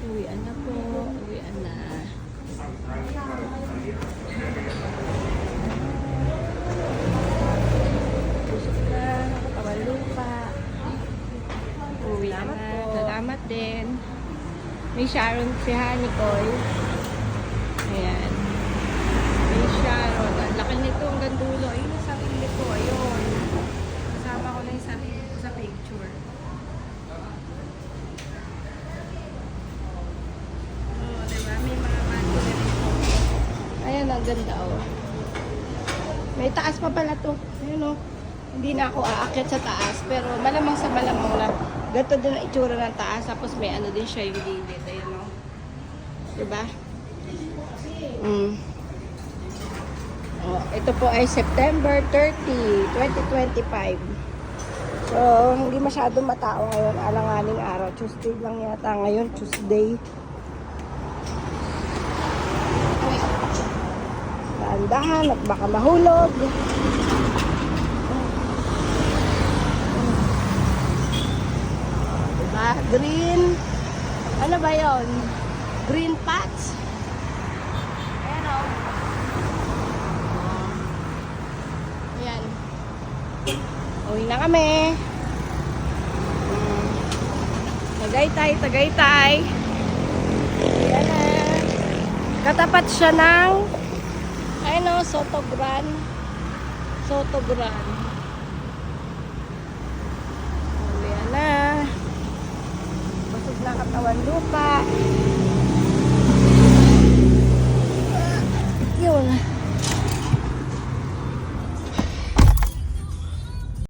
Uwian na po. Uwian na. Pusok na. Kawalupa. Uwi na. Salamat din. May Sharon si Nicole. Ayan. May Sharon. Ang laki nito hanggang dulo. Ayun ang sarili ko. Ayun. Kasama ko na yung sarili ko sa picture. Oh, diba? May mga mango na dito. Ayan, ang ganda oh. May taas pa pala to. Ayun oh. Hindi na ako aakyat sa taas. Pero malamang sa malamang na ganito din ang itsura ng taas. Tapos may ano din siya yung gilid. Ayun oh. Diba? Oh, ito po ay September 30, 2025. So, hindi masyadong matao ngayon. Alanganing araw. Tuesday lang yata ngayon. Tuesday. Dahan-dahan at baka mahulog. Diba? Green. Ano ba yon? Green patch. Ayan o. Ayan. Uwi na kami. Tagaytay, Tagaytay. Ayan na. Katapat siya ng Soto Gran. Soto Gran.